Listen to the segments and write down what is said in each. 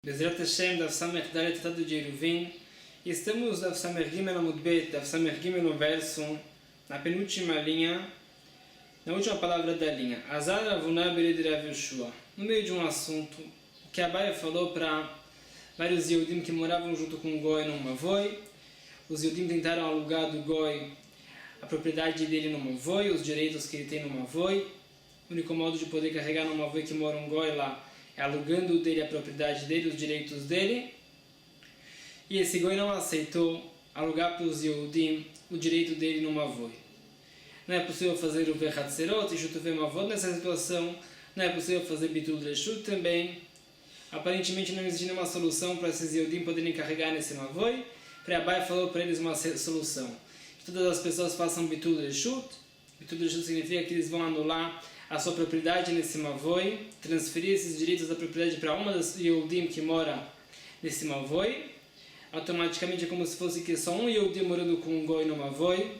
Bezerra Hashem, Daf Samech Dalet Tratado de Eruvin. Estamos Daf Samech Gimel Amud Bet, Daf Samech Gimel no verso, na penúltima linha, na última palavra da linha. Azar Avunah Bered Rav Yoshua. No meio de um assunto que Abaye falou para vários Yehudim que moravam junto com o Goi no Mavoi. Os Yehudim tentaram alugar do Goi a propriedade dele no Mavoi, os direitos que ele tem no Mavoi. O único modo de poder carregar no Mavoi que mora um Goi lá é alugando dele a propriedade dele, os direitos dele. E esse Goi não aceitou alugar para os Yehudim o direito dele no Mavoi. Não é possível fazer o Vechatzerot e Shutufei Mavot nessa situação. Não é possível fazer Bitul Reshut também. Aparentemente não existe nenhuma solução para esses Yehudim poderem carregar nesse Mavoi. Abaye falou para eles uma solução. Que todas as pessoas façam Bitul Reshut. Bitul Reshut significa que eles vão anular a sua propriedade nesse Mavoi, transferir esses direitos da propriedade para uma das Yehudim que mora nesse Mavoi. Automaticamente é como se fosse que só um Yehudim morando com um Goi no Mavoi.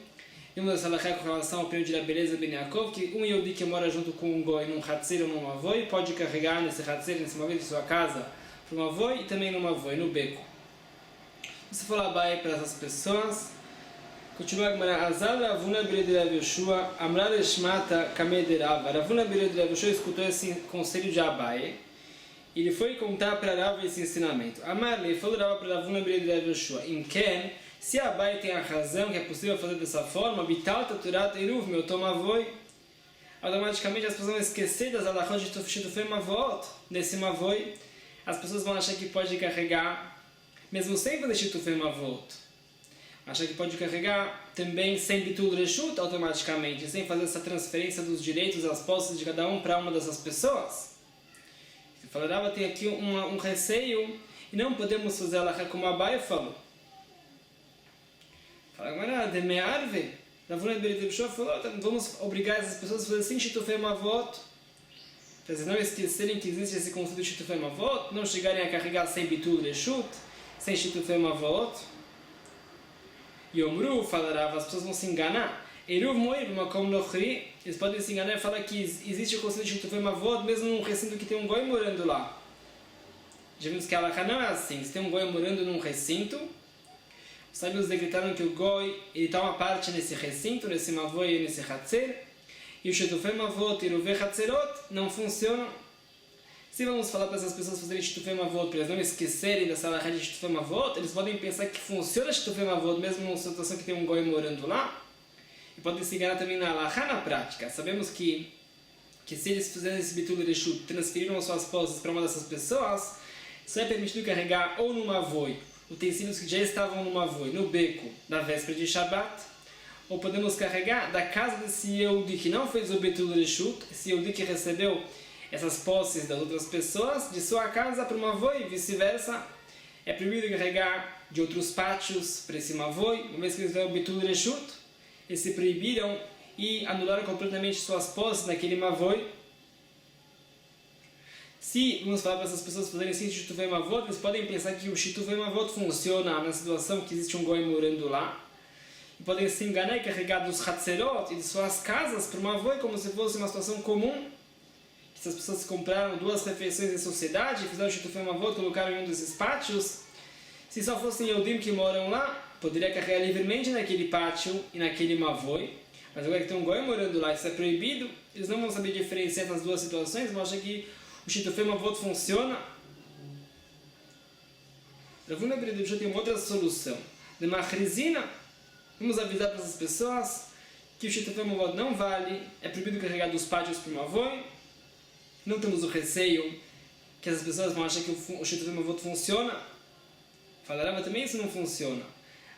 E uma das halachá com relação ao período de Beleza Ben Yaakov, que um Yehudi que mora junto com um Goi num Hatzer ou num Mavoi pode carregar nesse Hatzer, nesse Mavoi de sua casa para o Mavoi e também no Mavoi, no beco. Você falou Abaye para essas pessoas. Continua a Gemara. Azar Ravuna Bered Rav Yoshua Amrar Eshmata Kamed Rava. Ravuna Bered Rav Yoshua escutou esse conselho de Abaye. Ele foi contar para Rava esse ensinamento. Amar ele falou para Ravuna Bered Rav Yoshua. Em Ken, se Abaye tem a razão que é possível fazer dessa forma, Bital Taturat Eruv meu tomavoi. Automaticamente as pessoas vão esquecer das alachot de Shutufei Mavot nesse Mavoi. As pessoas vão achar que pode carregar mesmo sem fazer Shutufei Mavot. Acha que pode carregar também sem Bitul Reshut automaticamente, sem fazer essa transferência dos direitos, das posses de cada um para uma dessas pessoas. Ele falava, tem aqui um receio e não podemos fazer ela como Abaye falou. Fala, agora, Demearve, Ravuna Bered Yoshua falou, vamos obrigar essas pessoas a fazer sem Shutufei Mavot, para eles não esquecerem que existe esse conceito de Shutufei Mavot, não chegarem a carregar sem Bitul Reshut, sem Shutufei Mavot. Yomru falarava, as pessoas vão se enganar. Eruv moir makom nochri, eles podem se enganar e falar que existe o conceito de Shutufei Mavot mesmo num recinto que tem um Goi morando lá. Já vimos que a halakha não é assim. Se tem um Goi morando num recinto, os sábios decretaram que o Goi ele toma parte nesse recinto, nesse Mavoi e nesse Hatzer, e o Shutufei Mavot e o Vechatzerot não funcionam. Se vamos falar para essas pessoas fazerem Shutufei Mavot, para eles não esquecerem dessa halakha de Shutufei Mavot, eles podem pensar que funciona Shutufei Mavot mesmo numa situação que tem um Goi morando lá, e podem se enganar também na halakha na prática. Sabemos que se eles fizerem esse Bitul Reshut, transferiram as suas posses para uma dessas pessoas, isso é permitido carregar ou no Mavoi, utensílios que já estavam no Mavoi, no beco da véspera de Shabbat, ou podemos carregar da casa desse Yehudi que não fez o Bitul Reshut, esse Yehudi que recebeu essas posses das outras pessoas, de sua casa para o Mavoi e vice-versa. É proibido carregar de outros pátios para esse Mavoi, uma vez que eles deram o Bitul Reshut, eles se proibiram e anularam completamente suas posses naquele Mavoi. Se vamos falar para essas pessoas fazerem sim Shutufei Mavot, eles podem pensar que o Shutufei Mavot funciona na situação que existe um Goi morando lá, e podem se enganar e carregar dos Hatzerot e de suas casas para o Mavoi como se fosse uma situação comum. Se as pessoas compraram 2 refeições em sociedade, fizeram Shutufei Mavot, colocaram em um desses pátios, se só fossem Yehudim que moram lá, poderia carregar livremente naquele pátio e naquele Mavoi. Mas agora que tem um Goi morando lá e isso é proibido, eles não vão saber diferenciar essas duas situações, vão achar que o Shutufei Mavot funciona. Ravuna Bered Yoshua tem uma outra solução. De Machrizina, vamos avisar para essas pessoas que o Shutufei Mavot não vale, é proibido carregar dos pátios para o Mavoi. Não temos o receio que as pessoas vão achar que o Shutufei Mavot funciona. Falarava também isso não funciona.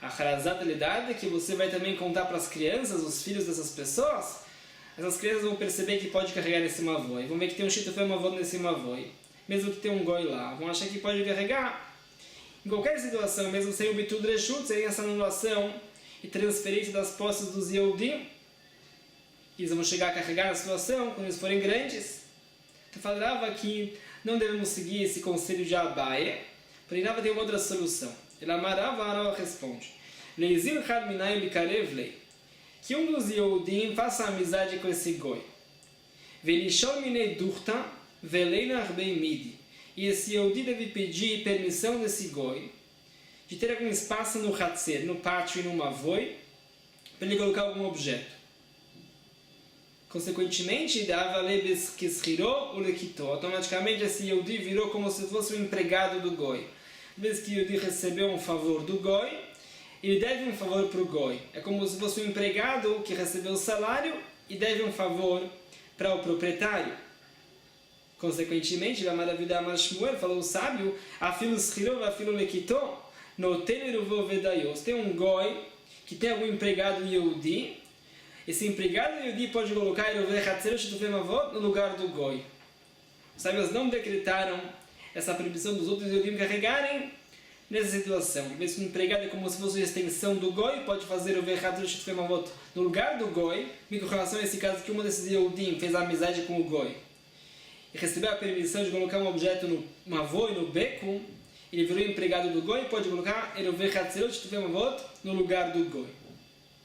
A Harazat é que você vai também contar para as crianças, os filhos dessas pessoas. Essas crianças vão perceber que pode carregar nesse Mavoi. Vão ver que tem um Shutufei Mavot nesse Mavoi. Mesmo que tenha um Goi lá. Vão achar que pode carregar. Em qualquer situação, mesmo sem o Bitul Reshut, sem essa anulação e transferência das posses dos Yehudim, eles vão chegar a carregar na situação quando eles forem grandes. Então falava que não devemos seguir esse conselho de Abaye, porém Rava tem uma outra solução. Ele amarava, Rava responde: Leizil Had Minayim Bikarev Lei, que um dos Yehudim faça amizade com esse Goi. Velishol Minei Durta Veleina Arbei Midi, e esse Yehudi deve pedir permissão desse goi de ter algum espaço no Hatzer, no pátio e no Mavoi, para ele colocar algum objeto. Consequentemente, automaticamente esse Yehudi virou como se fosse o empregado do goi. Vez que o Yehudi recebeu um favor do goi, ele deve um favor para o goi. É como se fosse um empregado que recebeu o salário e deve um favor para o proprietário. Consequentemente, a maravilha Amar Shmuel falou o sábio, afilo schirov, afilo lekito, no teneruvo vedayos. Tem um goi que tem algum empregado Yehudi. Esse empregado Yehudi pode colocar no lugar do goi. Os sábios não decretaram essa proibição dos outros Yehudim carregarem nessa situação. Em vez que o empregado é como se fosse a extensão do goi, pode fazer o no lugar do goi, com relação a esse caso que um desses Yehudim fez amizade com o goi e recebeu a permissão de colocar um objeto no mavoi, no beco, ele virou empregado do goi e pode colocar no lugar do goi.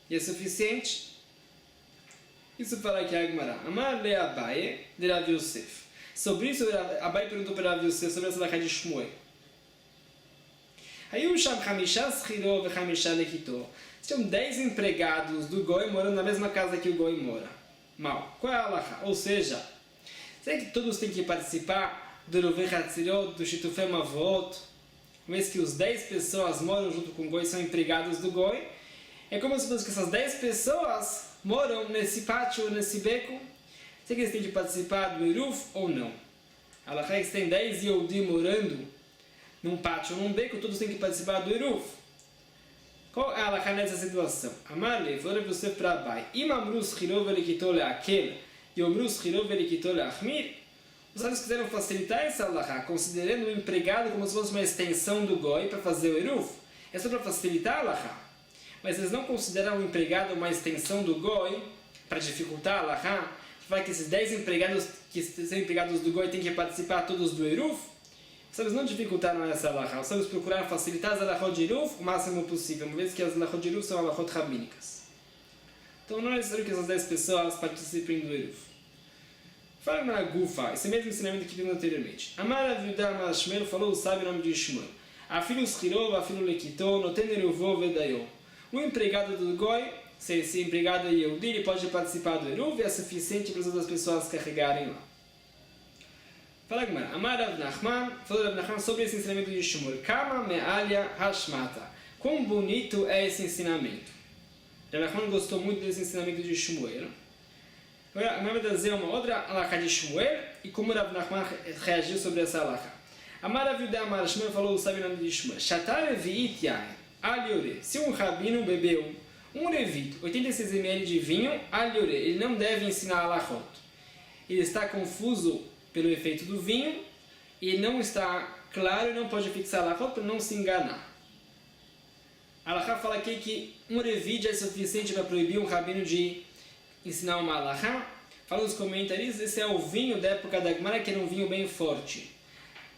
E é suficiente? Isso fala aqui a Agmará. Amar le Abaye de Rav Yosef. Sobre isso, Abaye perguntou para Rav Yosef sobre essa lacha de Shmuel. Aí o Sham Hamisha Schiro ve Hamisha Lekito. Tinham 10 empregados do goi morando na mesma casa que o goi mora. Mal. Qual é a lacha? Ou seja, será que todos têm que participar do Rovei Hatzirot, do Shitufei Mavot? Uma vez que os 10 pessoas moram junto com o goi, são empregados do goi, é como se fosse que essas 10 pessoas moram nesse pátio, nesse beco. Será que eles têm que participar do Eruf ou não? A lacha é que tem 10 Yehudi morando num pátio ou num beco, todos têm que participar do Eruf. Qual é a lacha nessa situação? Amarle, falou você para Abai. Imamrus Chirov Elikito Leakel, Yomrus Chirov Elikito Leachmir. Os sábios quiseram facilitar essa lacha, considerando o empregado como se fosse uma extensão do goi para fazer o Eruf. É só para facilitar a lacha. Mas eles não consideram o empregado uma extensão do goi para dificultar a lacha. Vai que esses 10 empregados que são empregados do goi têm que participar todos do Eruf. Os sábios não dificultaram essa lacha. Os sábios procuraram facilitar as alachot de Eruf o máximo possível, uma vez que as alachot de Eruf são alachot rabínicas. Então não é necessário que essas 10 pessoas participem do Eruf. Fala na Gufa, esse mesmo ensinamento que vimos anteriormente. Amar Aviudá Amar Shmuel falou o sábio em nome de Shmuel. Afilu schirov, afilu lekito, noten eruvo vedayo. O empregado do goi, se esse empregado é Yehudi, ele pode participar do Eruv e é suficiente para as outras pessoas carregarem lá. Fala Gmara, Amar Rav Nachman, falou Rav Nachman sobre esse ensinamento de Shmuel. Kama me'alia hashmata. Quão bonito é esse ensinamento. Rav Nachman gostou muito desse ensinamento de Shmuel. Agora, vai trazer uma outra alahá de Shmuel e como Rav Nachman reagiu sobre essa alahá. Amar Aviudá Amar Shmuel falou o sábio nome de Shmuel. Shatar revi'it yain. Aliore. Se um rabino bebeu um levito, 86 ml de vinho, aliore, ele não deve ensinar alachot. Ele está confuso pelo efeito do vinho e não está claro e não pode fixar alachot para não se enganar. A alachá fala aqui que um levite é suficiente para proibir um rabino de ensinar uma alachá. Fala os comentaristas, esse é o vinho da época da Gemara, que era um vinho bem forte.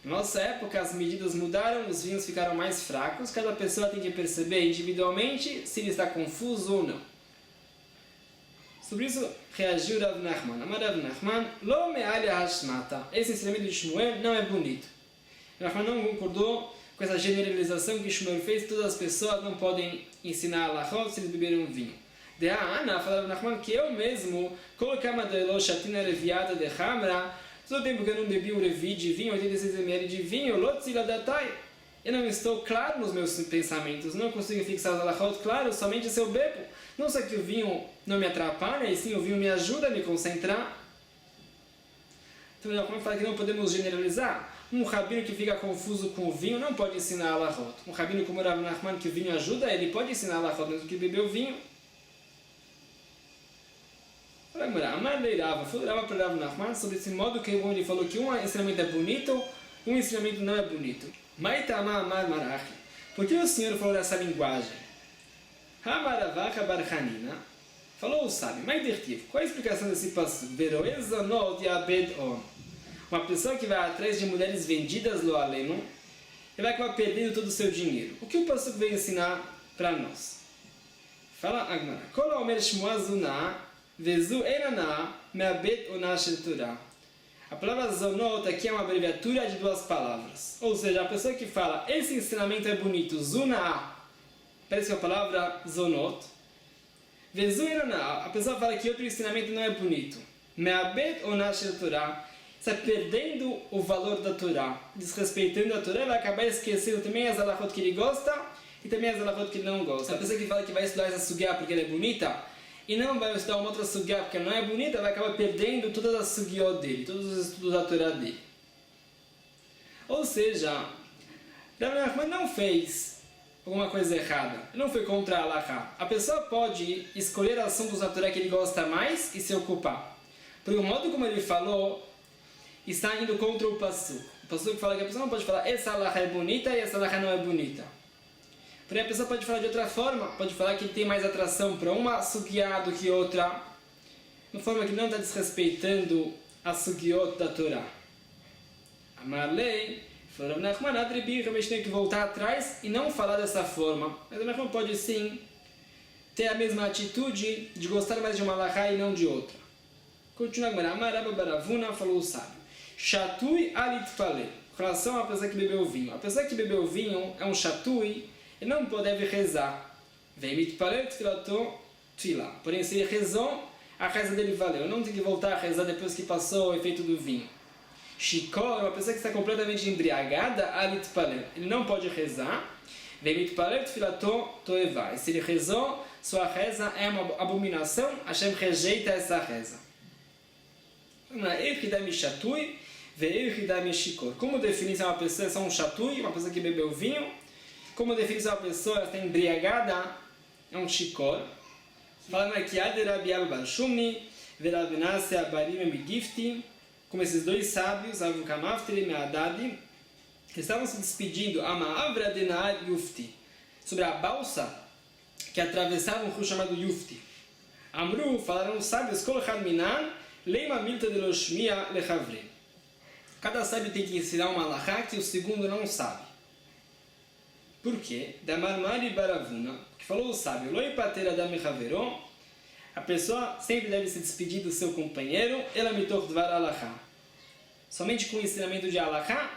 Na nossa época as medidas mudaram, os vinhos ficaram mais fracos, cada pessoa tem que perceber individualmente se ele está confuso ou não. Sobre isso reagiu Rav Nachman. Amar Rav Nachman, lo me'alia hashmata. Esse ensinamento de Shmuel não é bonito. Rav Nachman não concordou com essa generalização que Shmuel fez, todas as pessoas não podem ensinar alachot se eles beberam vinho. De Ana, fala Rav Nachman que eu mesmo coloquei uma delo shatina reviada de hamra. Todo o tempo que eu não bebi um revi de vinho, 86 ml de vinho, eu não estou claro nos meus pensamentos, não consigo fixar os alachot claro, somente se eu bebo. Não só que o vinho não me atrapalha, e sim o vinho me ajuda a me concentrar. Então, como fala que não podemos generalizar, um rabino que fica confuso com o vinho não pode ensinar alachot. Um rabino como Rav Nachman, que o vinho ajuda, ele pode ensinar alachot, mesmo que bebeu vinho. Amar leirava, falava para Rav Nachman sobre esse modo que ele falou que um ensinamento é bonito, um ensinamento não é bonito. Maitama amar marachi. Por que o Senhor falou dessa linguagem? Hamaravaka barchanina. Falou o sábio, Maidertiv. Qual a explicação desse passo? Veroezanot yabed on. Uma pessoa que vai atrás de mulheres vendidas lo aleno, ele vai acabar perdendo todo o seu dinheiro. O que o pastor veio ensinar para nós? Fala Agmara. Kol omer shmuazuna. Vezu enana me'abed ona shel Torah. A palavra zonot aqui é uma abreviatura de duas palavras. Ou seja, a pessoa que fala, esse ensinamento é bonito, zuna, parece que é a palavra zonot. A pessoa fala que outro ensinamento não é bonito. Me'abed onah shel Torah, está perdendo o valor da Torá, desrespeitando a Torá, vai acabar esquecendo também as halachot que ele gosta e também as halachot que ele não gosta. A pessoa que fala que vai estudar essa sugya porque ela é bonita e não vai estudar uma outra sugya porque ela não é bonita, vai acabar perdendo todas as sugyot dele, todos os estudos da Torá dele. Ou seja, Rav Nachman não fez alguma coisa errada, não foi contra a halachá. A pessoa pode escolher assuntos da Torá que ele gosta mais e se ocupar. Porque o modo como ele falou está indo contra o Pasuk. O Pasuk fala que a pessoa não pode falar essa halachá é bonita e essa halachá não é bonita. Porém a pessoa pode falar de outra forma, pode falar que ele tem mais atração para uma sugya do que outra, de uma forma que não está desrespeitando a sugyot da Torá. Amarlei, falou Rav Nachman, a gente tem que voltar atrás e não falar dessa forma. Mas Rav Nachman pode sim ter a mesma atitude de gostar mais de uma halachá e não de outra. Continua a Gemara, Amar Rabba bar Avuna, falou o sábio. Shatui alitpalel, com relação à pessoa que bebeu vinho. A pessoa que bebeu vinho é um shatui, ele não deve rezar. Vem mitpalel tfilato tfilá. Porém, se ele rezou, a reza dele valeu. Não tem que voltar a rezar depois que passou o efeito do vinho. Shikor, uma pessoa que está completamente embriagada, alitpalel. Ele não pode rezar. Vem mitpalel tfilato toevá. E se ele rezou, sua reza é uma abominação, Hashem rejeita essa reza. Como definir se uma pessoa é só um shatui, uma pessoa que bebeu vinho? Como definir se uma pessoa está embriagada? É um shikor. Falando aqui, como esses dois sábios, Avukamaftri e Meadadi, estavam se despedindo sobre a balsa que atravessava um rio chamado Yufti. Amru, falaram os sábios, Kol Echad Minan, Leima Milta de Loshmia Lechavre. Cada sábio tem que ensinar uma halachá que o segundo não sabe. Por quê? Da Marmari Baravuna, que falou o sábio, Loi Patera da Mechaveron, a pessoa sempre deve se despedir do seu companheiro, Ela Mitor Dvar halachá. Somente com o ensinamento de halachá,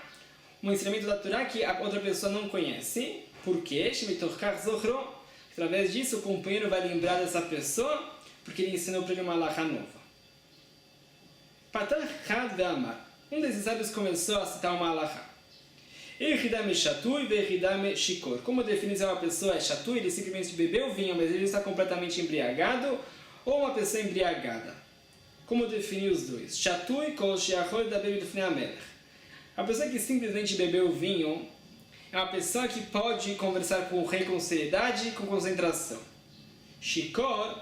um ensinamento da Torá que a outra pessoa não conhece. Por quê? Shemitorkar Zohro. Através disso, o companheiro vai lembrar dessa pessoa, porque ele ensinou para ele uma halachá nova. Patach Had Ve'amar. Um desses sábios começou a citar uma halachá. Echidame Shatui ve'echidame Shikor. Como definir se uma pessoa é Shatui? Ele simplesmente bebeu vinho, mas ele está completamente embriagado, ou uma pessoa embriagada? Como definir os dois? Shatui kol she'achol daber b'lifnei hamelech. A pessoa que simplesmente bebeu vinho é uma pessoa que pode conversar com o rei com seriedade e com concentração. Shikor,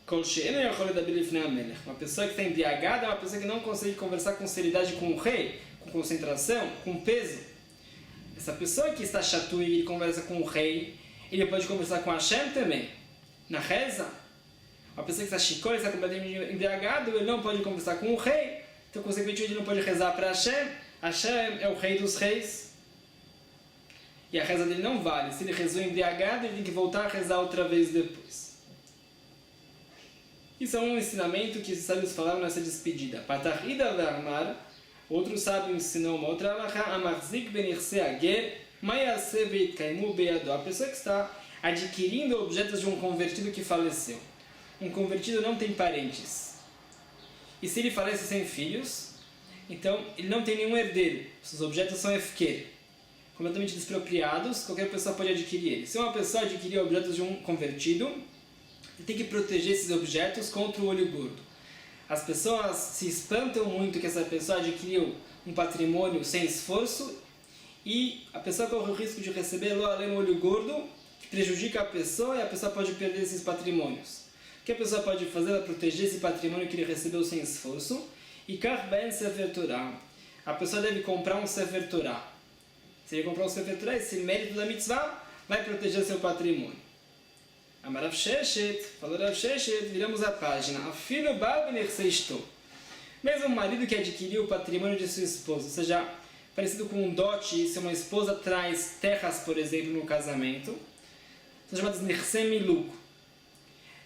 kol she'eno yachol daber b'lifnei hamelech. Uma pessoa que está embriagada é uma pessoa que não consegue conversar com seriedade com o rei, com concentração, com peso. Essa pessoa que está chatui e conversa com o rei, ele pode conversar com Hashem também. Na reza, uma pessoa que está shikor, está completamente embriagado, ele não pode conversar com o rei, então consequentemente ele não pode rezar para Hashem. Hashem é o rei dos reis. E a reza dele não vale. Se ele rezou embriagado, ele tem que voltar a rezar outra vez depois. Isso é um ensinamento que os sábios falaram nessa despedida. Patachida ve'amar. Outro sábio ensinou uma outra halachá, Amarzik benirse ager, mayase veitkaimu beyado. A pessoa que está adquirindo objetos de um convertido que faleceu. Um convertido não tem parentes. E se ele falece sem filhos, então ele não tem nenhum herdeiro. Os objetos são efker, completamente despropriados, qualquer pessoa pode adquirir eles. Se uma pessoa adquirir objetos de um convertido, ele tem que proteger esses objetos contra o olho gordo. As pessoas se espantam muito que essa pessoa adquiriu um patrimônio sem esforço e a pessoa corre o risco de receber um olho gordo que prejudica a pessoa e a pessoa pode perder esses patrimônios. O que a pessoa pode fazer é proteger esse patrimônio que ele recebeu sem esforço e Karben Sefer Torah. A pessoa deve comprar um Sefer Torah. Se ele comprar um Sefer Torah, esse mérito da mitzvah vai proteger seu patrimônio. Amarav Sheshet, falou Rav Sheshet, viramos a página. Afilo bal b'nechseisto. Mesmo um marido que adquiriu o patrimônio de sua esposa, ou seja, parecido com um dote, se uma esposa traz terras, por exemplo, no casamento, são chamadas nechsei miluk.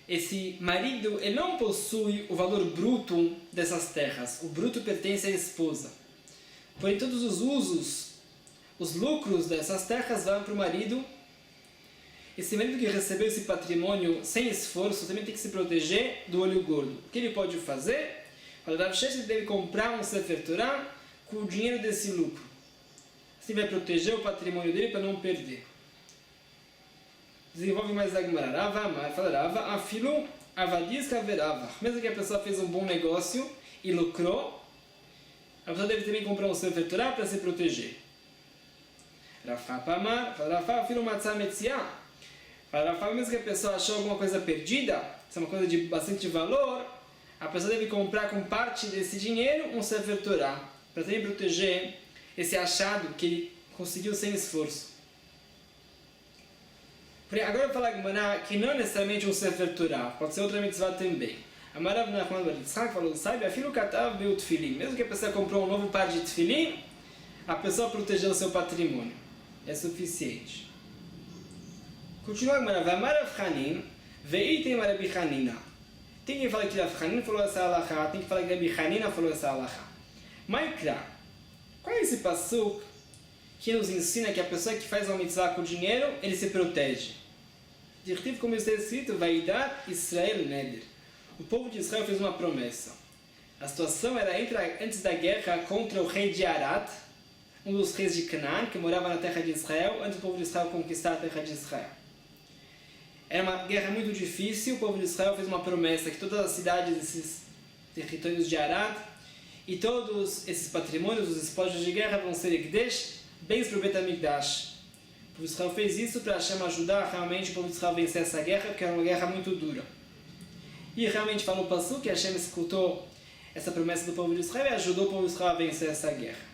esse marido ele não possui o valor bruto dessas terras. O bruto pertence à esposa. Porém, todos os usos, os lucros dessas terras vão para o marido. Esse marido que recebeu esse patrimônio sem esforço também tem que se proteger do olho gordo. O que ele pode fazer? O Rav Sheshet deve comprar um Sefer Torah com o dinheiro desse lucro. Assim vai proteger o patrimônio dele para não perder. Desenvolve mais a Gemara. Rava Amar, fala Rava, afilu avadis kaverava. Mesmo que a pessoa fez um bom negócio e lucrou, a pessoa deve também comprar um Sefer Torah para se proteger. Rafa Amar, fala Rafa, afilu matzah metziah. Fala Rafa, mesmo que a pessoa achou alguma coisa perdida, se é uma coisa de bastante valor, a pessoa deve comprar com parte desse dinheiro um Sefer Torah, para também proteger esse achado que ele conseguiu sem esforço. Agora eu vou falar que não é necessariamente um Sefer Torah, pode ser outra mitzvah também. Amarav Nachman bar Yitzchak falou, sabe, afilo katav be'u tefilin. Mesmo que a pessoa comprou um novo par de tefilin, a pessoa protegeu o seu patrimônio. É suficiente. Continua a Gemara, Vamarav Chanin, ve'item Rabi Chanina. Tem quem fala que Rav Chanin falou essa halakha, tem que falar que Rabi Chanina falou essa halakha. Maikra, qual é esse pasuk que nos ensina que a pessoa que faz uma mitzvah com dinheiro, ele se protege? Dirtiv, como está escrito, vai dar Israel Neder. O povo de Israel fez uma promessa. A situação era antes da guerra contra o rei de Arad, um dos reis de Canaã, que morava na terra de Israel, antes do povo de Israel conquistar a terra de Israel. Era uma guerra muito difícil, o povo de Israel fez uma promessa que todas as cidades desses territórios de Arad e todos esses patrimônios, os espólios de guerra vão ser Ekdesh, bens para o Bet HaMikdash. O povo de Israel fez isso para Hashem ajudar realmente o povo de Israel a vencer essa guerra, porque era uma guerra muito dura. E realmente falou o Pasuk que Hashem escutou essa promessa do povo de Israel e ajudou o povo de Israel a vencer essa guerra.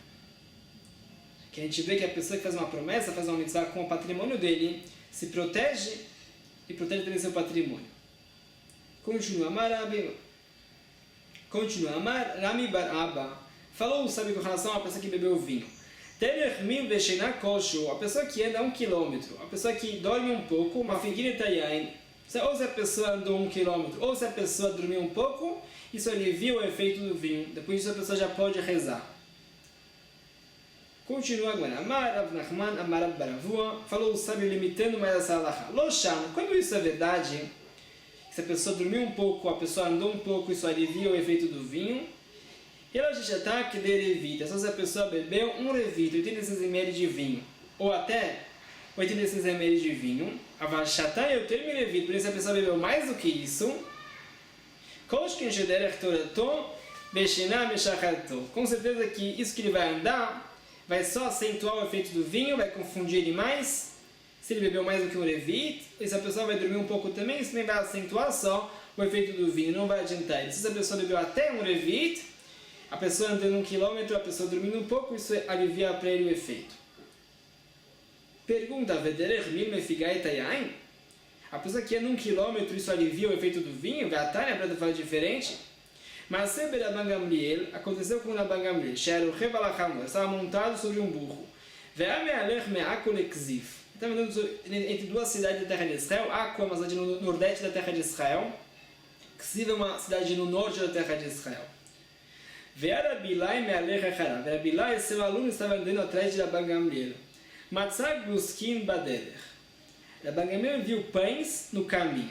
Que a gente vê que a pessoa que faz uma promessa, faz uma mitzvah com o patrimônio dele, se protege e protege também seu patrimônio. Continua Amar Rami Bar Abba. Falou, sabe, com relação à pessoa que bebeu vinho. A pessoa que anda 1 quilômetro, a pessoa que dorme um pouco, uma figueira tayain. Ou se a pessoa andou 1 quilômetro, ou se a pessoa dormiu um pouco, isso alivia o efeito do vinho. Depois disso a pessoa já pode rezar. Continua agora. Amar Rav Nachman, Amar Rav Baravua. Falou o sábio limitando mais essa halakha. Loshan, quando isso é verdade, se a pessoa dormiu um pouco, a pessoa andou um pouco, isso alivia o efeito do vinho. E ela já está que de revita. Só se a pessoa bebeu um revita, 86 ml de vinho, ou até 86 ml de vinho, avachatá eu termo revita, por isso a pessoa bebeu mais do que isso. Com certeza que isso que ele vai andar vai só acentuar o efeito do vinho, vai confundir ele mais. Se ele bebeu mais do que um revit, e se a pessoa vai dormir um pouco também, isso também vai acentuar só o efeito do vinho, não vai adiantar ele. Se a pessoa bebeu até um revit, a pessoa andando 1 quilômetro, a pessoa dormindo um pouco, isso alivia para ele o efeito. Pergunta, a pessoa que anda 1 quilômetro, isso alivia o efeito do vinho? Gatania, para falar diferente. Mas sempre Rabban Gamliel, aconteceu com Rabban Gamliel, estava montado sobre um burro. Estava andando entre duas cidades da terra de Israel. Akko é uma cidade no nordeste da terra de Israel. Ksiv é uma cidade no norte da terra de Israel. Rabilai, seu aluno, estava andando atrás de Rabban Gamliel. Matzag Guskin Badeder. Rabban Gamliel viu pães no caminho.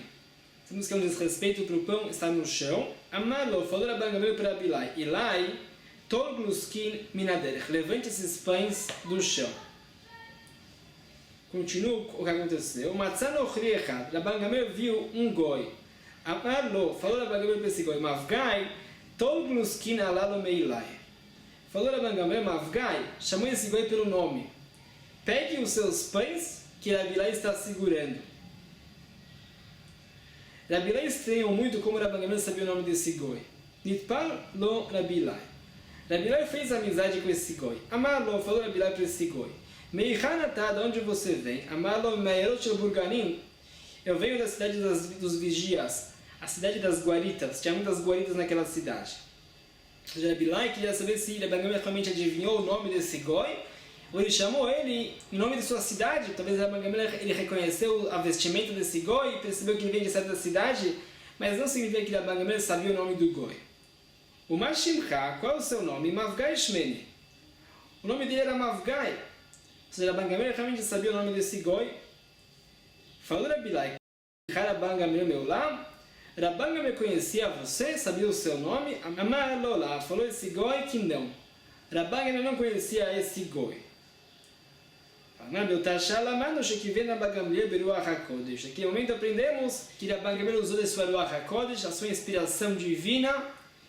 Temos que é um desrespeito para o pão estar no chão. Amarlo, falou Rabban Gamliel para Rabilai. Ilai, Tol Guskin Minaderech. Levante esses pães do chão. Continua o que aconteceu. Matzano Chriechad. Rabban Gamliel viu um goi. Amarlo, falou Rabban Gamliel para esse goi. Mavgai, Tol Guskin Alalo Meilai. Falou Rabban Gamliel, Mavgai, chamou esse goi pelo nome. Pegue os seus pães que Rabilai está segurando. Rabilai estranhou muito como Rabban Gamliel sabia o nome desse goi. Nitpar lo Rabilai. Rabilai fez amizade com esse goi. Amarlo, falou Rabilai para esse goi. Meichanatá, de onde você vem? Amarlo Meirot Burganim. Eu venho da cidade dos vigias, a cidade das guaritas. Tinha muitas guaritas naquela cidade. Rabilai queria saber se Rabban Gamliel realmente adivinhou o nome desse goi, ou ele chamou ele em nome de sua cidade. Talvez Rabban Gamliel ele reconheceu a vestimenta desse goi e percebeu que ele vem de certa cidade mas não significa que Rabban Gamliel sabia o nome do Goi. O Mashimcha, qual é o seu nome? Mavgai Shmeni. O nome dele era Mavgai. Ou seja, Rabban Gamliel realmente sabia o nome desse Goi. Falou Rabilai, Rabban Gamliel meu lá, Rabban Gamliel conhecia você, sabia o seu nome? Amar Lola, falou esse Goi que não. Rabban Gamliel não conhecia esse Goi. Aqui no momento aprendemos que Rabban Gamliel usou de sua Ruach HaKodesh, a sua inspiração divina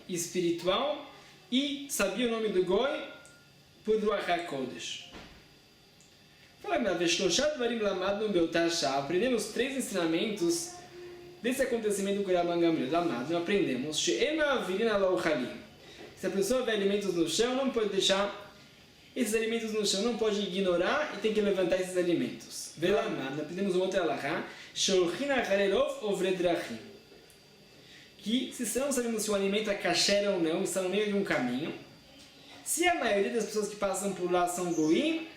e espiritual, e sabia o nome do Goi por Ruach HaKodesh. Aprendemos 3 ensinamentos desse acontecimento com Rabban Gamliel. Aprendemos se a pessoa vê alimentos no chão, não pode deixar esses alimentos no chão, não pode ignorar e tem que levantar esses alimentos. Aprendemos uma outra alahá, que se não sabemos se o alimento é kasher ou não, está no meio de um caminho. Se a maioria das pessoas que passam por lá são goim,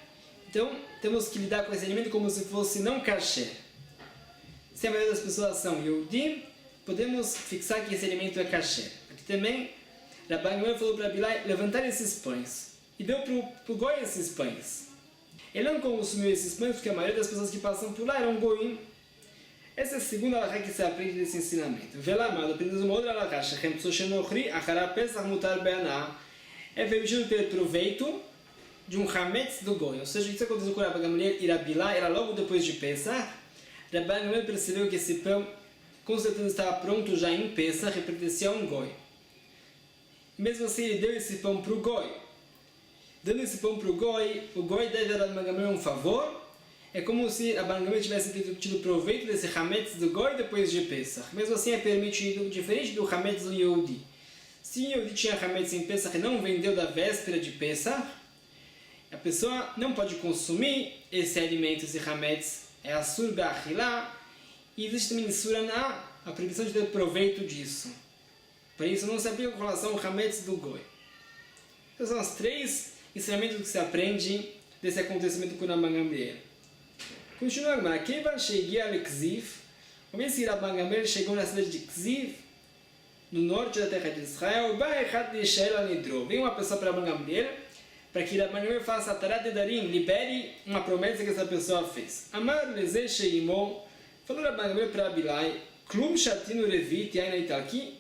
então temos que lidar com esse alimento como se fosse não kasher. Se a maioria das pessoas são Yehudim, podemos fixar que esse alimento é kasher. Aqui também, Rabban Gamliel falou para Bilai levantar esses pães. E deu para o Goi esses pães. Ele não consumiu esses pães porque a maioria das pessoas que passam por lá eram Goim. Essa é a segunda alahá que se aprende desse ensinamento. Velamado, aprendemos uma outra alahá. É permitido ter proveito de um hametz do Goi. Ou seja, isso aconteceu com Rabban Gamliel e Rabilá, era logo depois de Pesach. Rabban Gamliel percebeu que esse pão com certeza estava pronto já em Pesach e pertencia a um Goi. Mesmo assim, ele deu esse pão para o Goi. Dando esse pão para o Goi deve dar a Rabban Gamliel um favor. É como se Rabban Gamliel tivesse tido proveito desse hametz do Goi depois de Pesach. Mesmo assim é permitido, diferente do hametz do Yehudi. Se o Yehudi tinha hametz em Pesach e não vendeu da véspera de Pesach, a pessoa não pode consumir esse alimento, esse hametz. É asur ba'achilá. E existe também surana, a proibição de ter proveito disso. Por isso não se aplica com relação ao hametz do Goi. Então são os 3 ensinamentos que se aprende desse acontecimento com Rabban Gamliel. Continua agora. Kevan shegia le Kziv. Como esse Rabban Gamliel chegou na cidade de Kziv, no norte da terra de Israel, veio uma pessoa para Rabban Gamliel para que Rabban Gamliel faça Tarat Nedarim, libere uma promessa que essa pessoa fez. Amar leze sheimon, falou Rabban Gamliel para Bilai, klum shatinu revit yain italki.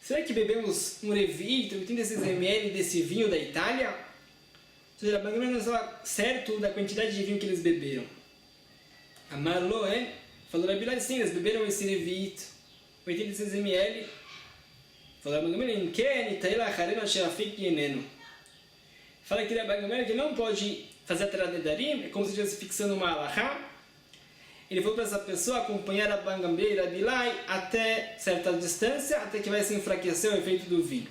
Será que bebemos um revit, 86 ml desse vinho da Itália? Ou seja, Rabban Gamliel não estava certo da quantidade de vinho que eles beberam. Amar lo, falou Rabilai, sim, eles beberam esse revit, 86 ml. Falou Rabban Gamliel, fala que Rabban Gamliel que não pode fazer a Tarat Nedarim, é como se estivesse fixando uma alahá. Ele falou para essa pessoa acompanhar Rabban Gamliel e Rabilai até certa distância, até que vai se enfraquecer o efeito do vinho.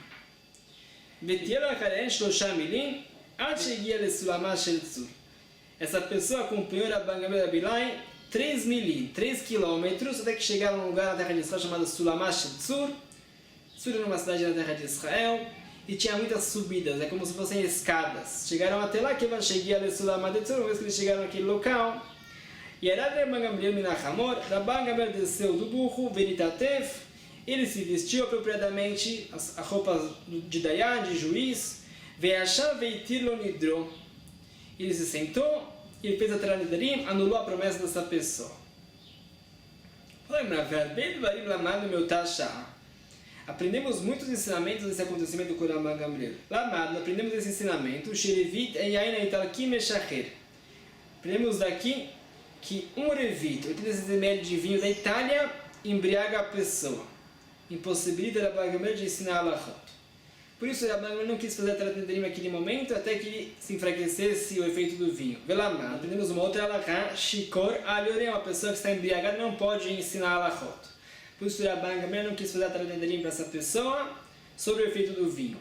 Essa pessoa acompanhou Rabban Gamliel e Rabilai 3 milim, 3 quilômetros, até que chegaram a um lugar na terra de Israel chamado Sulamah Shel Tzur. Tzur era uma cidade na terra de Israel e tinha muitas subidas, é como se fossem escadas. Chegaram até lá, que cheguei a Sulamah Shel Tzur, uma vez que eles chegaram naquele local. E Rabban Gamliel minachamor, Rabban Gamliel desceu do burro, veritatef, ele se vestiu apropriadamente, a roupa de Dayan, de juiz, ve'ashav ve'itir lo nidro. Ele se sentou, ele fez a Tarat Nedarim, anulou a promessa dessa pessoa. Aprendemos muitos ensinamentos desse acontecimento com Rabban Gamliel. Aprendemos esse ensinamento, aprendemos daqui que um revit, 86 ml de vinho da Itália, embriaga a pessoa. Impossibilita Rabban Gamliel de ensinar alahot. Por isso, Rabban Gamliel não quis fazer a Tarat Nedarim naquele momento, até que ele se enfraquecesse o efeito do vinho. Velamá, aprendemos uma outra alahá, shikor aliorem, uma pessoa que está embriagada não pode ensinar alahot. Por isso, Rabban Gamliel não quis fazer a Tarat Nedarim para essa pessoa sobre o efeito do vinho.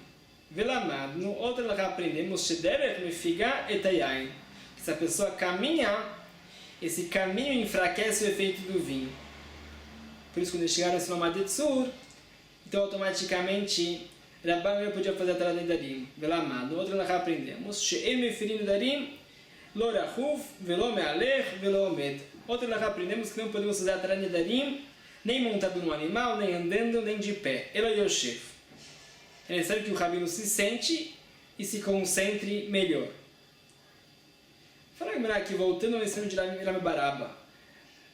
Velamá, no outro alahá aprendemos, shederech mefiga etayain, que se a pessoa caminha, esse caminho enfraquece o efeito do vinho. Por isso, quando eles chegaram a Sulamah Shel Tzur, então automaticamente Rabban Gamliel podia fazer a Tarat Nedarim. Velamá, no outro nós aprendemos she'em mefirim nedarim lo rachuf velo me'alech velo omed. Outro nós aprendemos que não podemos usar a Tarat Nedarim nem montado no animal, nem andando, nem de pé. Ela Yoshev. É necessário que o rabino se sente e se concentre melhor. Fala aqui, voltando ao ensino de Rami Baraba.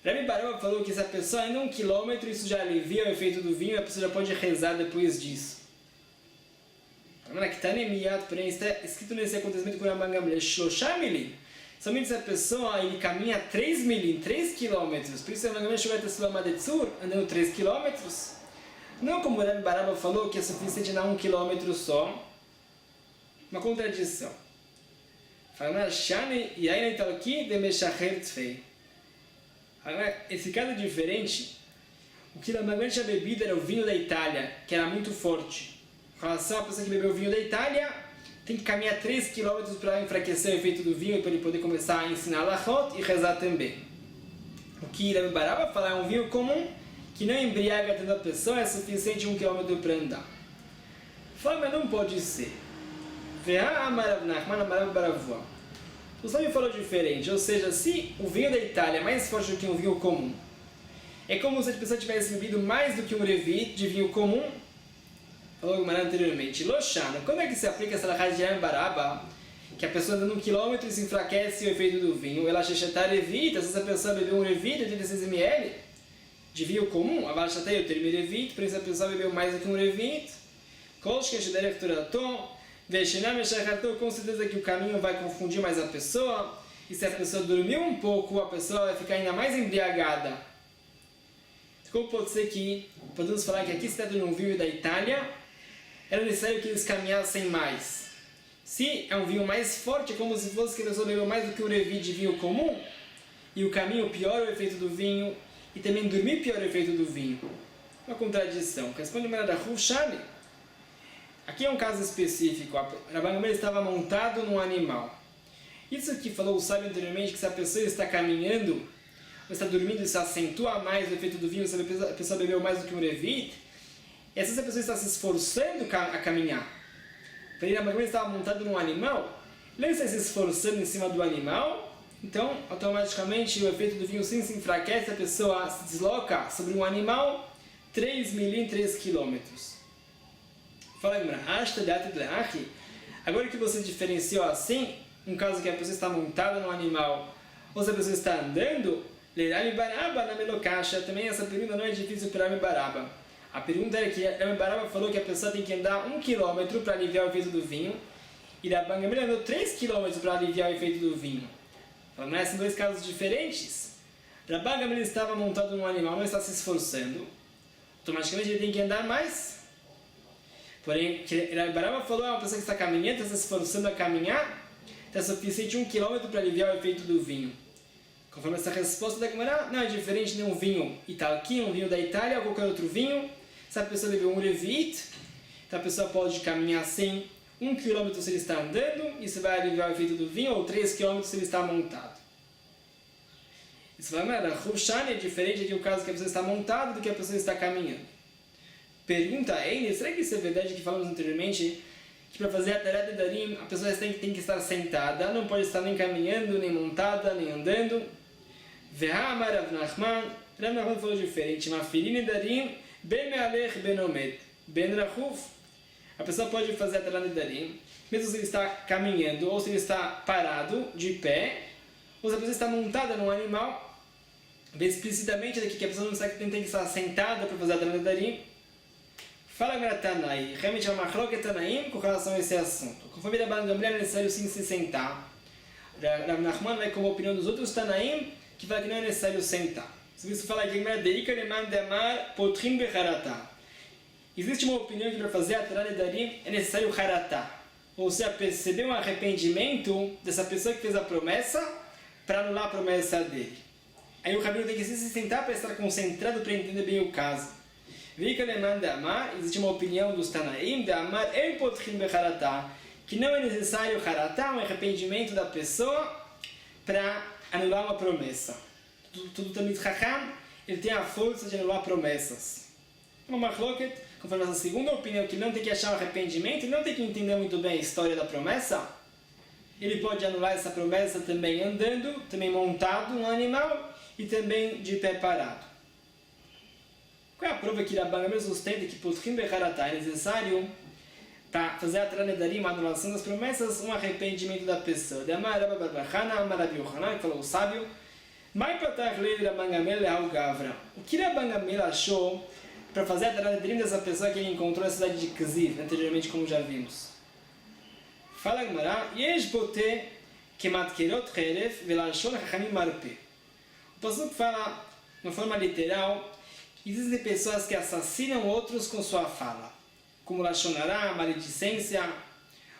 Rami Baraba falou que se a pessoa anda 1 quilômetro, isso já alivia o efeito do vinho e a pessoa já pode rezar depois disso. Fala que está porém está escrito nesse acontecimento com o Rabban Gamliel, Shloshamilim. Somente se a pessoa ele caminha 3 milim, 3 quilômetros, por isso o Rabban Gamliel chegou até Sulam Adetzur, andando 3 quilômetros. Não como o Rami Baraba falou que é suficiente andar 1 quilômetro só. Uma contradição. Fala, Shani e aí então aqui de Meshacher Tzfei. Esse caso é diferente. O que normalmente tinha bebido era o vinho da Itália, que era muito forte. Em relação à pessoa que bebeu o vinho da Itália, tem que caminhar 3 km para enfraquecer o efeito do vinho e para ele poder começar a ensinar Lachot e rezar também. O que Rami Baraba fala é um vinho comum, que não embriaga tanto a pessoa, é suficiente 1 km para andar. Fala, mas não pode ser. O Sami falou diferente, ou seja, se o vinho da Itália é mais forte do que um vinho comum, é como se a pessoa tivesse bebido mais do que um revit de vinho comum, falou o anteriormente, Loshana, quando é que se aplica essa halakha de Rami Baraba, que a pessoa andando 1 km e se enfraquece o efeito do vinho, ela shechetá revit, se essa pessoa bebeu um revit de 16 ml de vinho comum, a valshatei eu terminei revit, por isso a pessoa bebeu mais do que um revit, kolshke shederech turaton, com certeza que o caminho vai confundir mais a pessoa, e se a pessoa dormiu um pouco, a pessoa vai ficar ainda mais embriagada. Como pode ser que, podemos falar que aqui se trata de um vinho da Itália, era necessário que eles caminhassem mais. Se é um vinho mais forte, é como se fosse que a pessoa bebeu mais do que um revit de vinho comum, e o caminho piora o efeito do vinho, e também dormir piora o efeito do vinho. Uma contradição. Responde a maneira da Rushani. Aqui é um caso específico. Rabban Gamliel estava montado num animal. Isso que falou o sábio anteriormente, que se a pessoa está caminhando, ou está dormindo, isso acentua mais o efeito do vinho, se a pessoa bebeu mais do que um revit, e se a pessoa está se esforçando a caminhar. Porque Rabban Gamliel estava montado num animal, ele está se esforçando em cima do animal, então automaticamente o efeito do vinho sim se enfraquece, a pessoa se desloca sobre um animal 3 milim, 3 quilômetros. Fala, agora que você diferenciou assim, um caso que a pessoa está montada no animal, ou se a pessoa está andando, Rami Baraba na melocaixa, também essa pergunta não é difícil para Rami Baraba. A pergunta é que Rami Baraba falou que a pessoa tem que andar 1 km para aliviar o efeito do vinho, e Rabban Gamliel andou 3 km para aliviar o efeito do vinho. Fala, mas são dois casos diferentes. Rabban Gamliel estava montado num animal, não está se esforçando, automaticamente ele tem que andar mais. Porém, Rami Baraba falou, uma pessoa que está caminhando, está se esforçando a caminhar, está suficiente 1 km para aliviar o efeito do vinho. Conforme essa resposta da Gemara, não é diferente de um vinho italqui, um vinho da Itália ou qualquer outro vinho. Se a pessoa bebeu um revit, então a pessoa pode caminhar sem 1 km se ele está andando, isso vai aliviar o efeito do vinho, ou 3 km se ele está montado. Isso vai lembrar, Rushani é diferente de um caso que a pessoa está montada do que a pessoa está caminhando. Pergunta ainda, será que isso é verdade que falamos anteriormente, que para fazer a Tarat Nedarim a pessoa tem que estar sentada, não pode estar nem caminhando, nem montada, nem andando? Ve'amar Rav Nachman falou diferente, Mafilin Nedarim ben me'alech ben omed, ben rachuf. A pessoa pode fazer a Tarat Nedarim, mesmo se ele está caminhando, ou se ele está parado, de pé, ou se a pessoa está montada num animal, bem explicitamente daqui que a pessoa não tem que estar sentada para fazer a Tarat Nedarim. Fala agora Tanai, realmente é uma machloket Tanaim com relação a esse assunto. Conforme Rabban Gamliel é necessário sim se sentar. Rav Nachman vai como a opinião dos outros Tanaim, que fala que não é necessário sentar. Se isso fala que potrim becharata. Existe uma opinião que para fazer a Tarat Nedarim é necessário haratá. Ou seja, perceber um arrependimento dessa pessoa que fez a promessa para anular a promessa dele. Aí o rabino tem que se sentar para estar concentrado para entender bem o caso. Existe uma opinião dos Tanaim que não é necessário haratá, um arrependimento da pessoa para anular uma promessa. Tudo Talmid Chacham, ele tem a força de anular promessas. Uma machloket, conforme essa segunda opinião, que não tem que achar um arrependimento e não tem que entender muito bem a história da promessa, ele pode anular essa promessa também andando, também montado um animal e também de pé parado. Qual é a prova que Rabban Gamliel sustenta que Potchim Becharatá é necessário para fazer a Tranedarim, a anulação das promessas, um arrependimento da pessoa? De Amar Rabba Barbachana, Amar Rabi Yochanan, que falou o sábio, Mai Patach Lei Rabban Gamliel Leal Gavra. O que Rabban Gamliel achou para fazer a Tranedarim dessa pessoa que ele encontrou na cidade de Kziv, anteriormente, como já vimos? Fala Gemara, Yesh Bote Kematkerot Cheref Velashon Chachamim Marpe. O passuco fala, de uma forma literal, existem pessoas que assassinam outros com sua fala, como Lashonará, maledicência,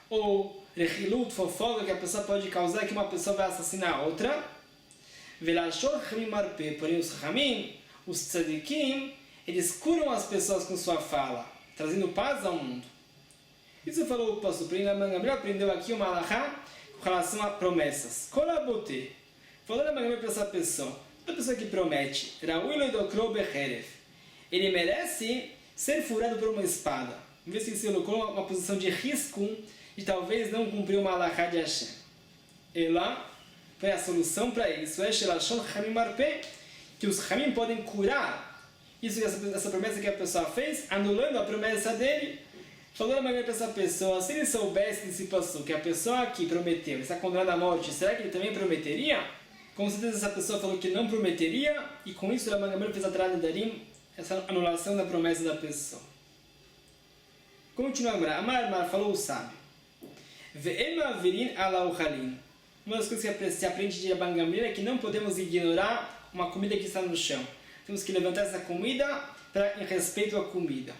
ou Rechilut, fofoca, que a pessoa pode causar que uma pessoa vai assassinar a outra. Velashon Chachamim Marpe, porém os Chachamim, os Tzadikim, eles curam as pessoas com sua fala, trazendo paz ao mundo. Isso falou o pastor Rabban Gamliel aprendeu aqui uma alahá com relação a promessas. Kolabote. Falou Rabban Gamliel para essa pessoa. A pessoa que promete, ele merece ser furado por uma espada. Vamos ver se ele se colocou uma posição de risco de talvez não cumprir uma alahá de Hashem. E lá foi a solução para isso. Que os Chamim podem curar isso, essa promessa que a pessoa fez, anulando a promessa dele. Falou a maneira para essa pessoa, se ele soubesse desse passo que a pessoa que prometeu está condenada à morte, será que ele também prometeria? Com certeza essa pessoa falou que não prometeria, e com isso Rabban Gamliel fez a Tranedarim, essa anulação da promessa da pessoa. Continua agora, Amar falou o sábio. Ve'ema virin ala uchalim. Uma das coisas que se aprende de Rabban Gamliel é que não podemos ignorar uma comida que está no chão. Temos que levantar essa comida em respeito à comida.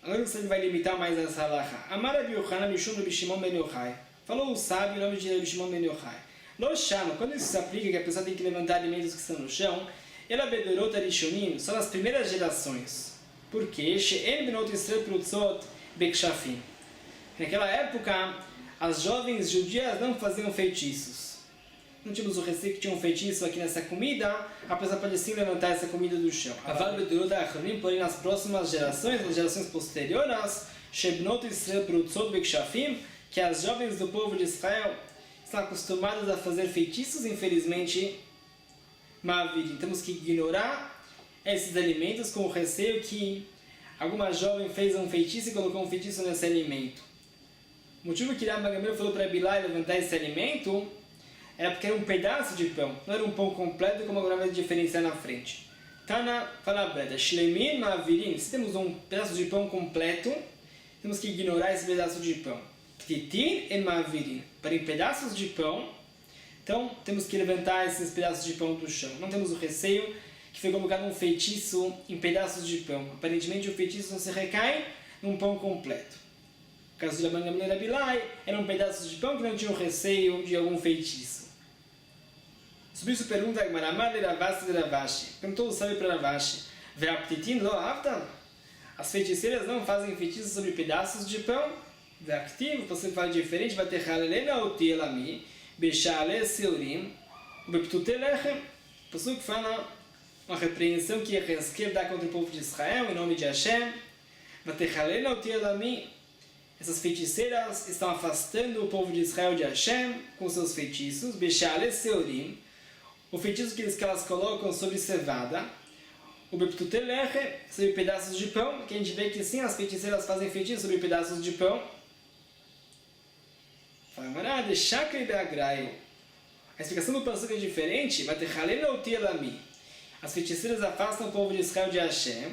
Agora você vai limitar mais essa halakha. Amar Rabi Yochanan Mishum Rabi Shimon Ben Yochai. Falou o sábio em nome de Rabi Shimon Ben Yochai. Lo Shama, quando isso se aplica que a pessoa tem que levantar alimentos que estão no chão, ela bedorot arishonim, são as primeiras gerações. Por quê? She'en benot Yisrael prutzot bekshafim. Naquela época, as jovens judias não faziam feitiços. Não tínhamos o receio que tinha um feitiço aqui nessa comida, a pessoa pode sim levantar essa comida do chão. Aval bedorot acharim, porém nas próximas gerações, nas gerações posteriores, Shebnot Yisrael prutzot bekshafim, que as jovens do povo de Israel estão acostumadas a fazer feitiços, infelizmente, Mavirim. Temos que ignorar esses alimentos com o receio que alguma jovem fez um feitiço e colocou um feitiço nesse alimento. O motivo que Rabban Gamliel falou para Bilai levantar esse alimento era porque era um pedaço de pão, não era um pão completo, como agora vai diferenciar na frente. Tana fala breda, Shlemin Mavirim. Se temos um pedaço de pão completo, temos que ignorar esse pedaço de pão. Ptitin e Mavirim. Para em pedaços de pão, então temos que levantar esses pedaços de pão do chão. Não temos o receio que foi colocado um feitiço em pedaços de pão. Aparentemente o feitiço não se recai num pão completo. No caso de Rabban Gamliel e Bilai, eram pedaços de pão que não tinham receio de algum feitiço. Sobre isso pergunta a Gemara, perguntou o sábio para Ravashi, Ve'aptitin lo avta? As feiticeiras não fazem feitiços sobre pedaços de pão? Ve'aktiv, você fala diferente, vai ter halelena oti elami, beshale seurim, ubeptute lechem. O pessoal que fala uma repreensão que Yehezkel dá contra o povo de Israel, em nome de Hashem, vai ter halelena oti elami. Essas feiticeiras estão afastando o povo de Israel de Hashem com seus feitiços, beshale seurim, o feitiço que elas colocam sobre cevada, o beptute lechem, sobre pedaços de pão, que a gente vê que sim, as feiticeiras fazem feitiços sobre pedaços de pão. A explicação do passuco é diferente. As feiticeiras afastam o povo de Israel de Hashem,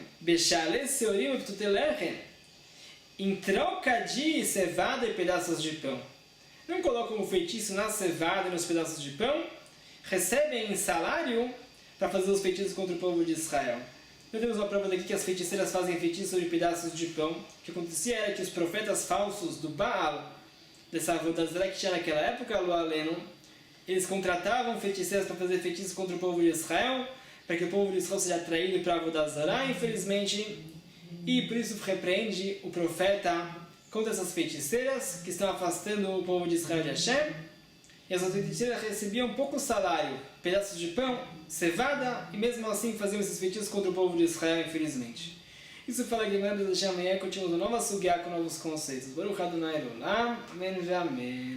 em troca de cevada e pedaços de pão. Não colocam o feitiço na cevada e nos pedaços de pão, recebem em salário para fazer os feitiços contra o povo de Israel. Nós temos uma prova daqui que as feiticeiras fazem feitiços sobre pedaços de pão. O que acontecia era que os profetas falsos do Baal, dessa Avodah que tinha naquela época, eles contratavam feiticeiras para fazer feitiços contra o povo de Israel, para que o povo de Israel seja atraído para a Avodah, infelizmente, e por isso repreende o profeta contra essas feiticeiras que estão afastando o povo de Israel de Hashem. E as feiticeiras recebiam pouco salário, pedaços de pão, cevada, e mesmo assim faziam esses feitiços contra o povo de Israel, infelizmente. Isso fala que amanhã continuamos uma nova sugya com novos conceitos. Baruch Adonai Olam. Amém.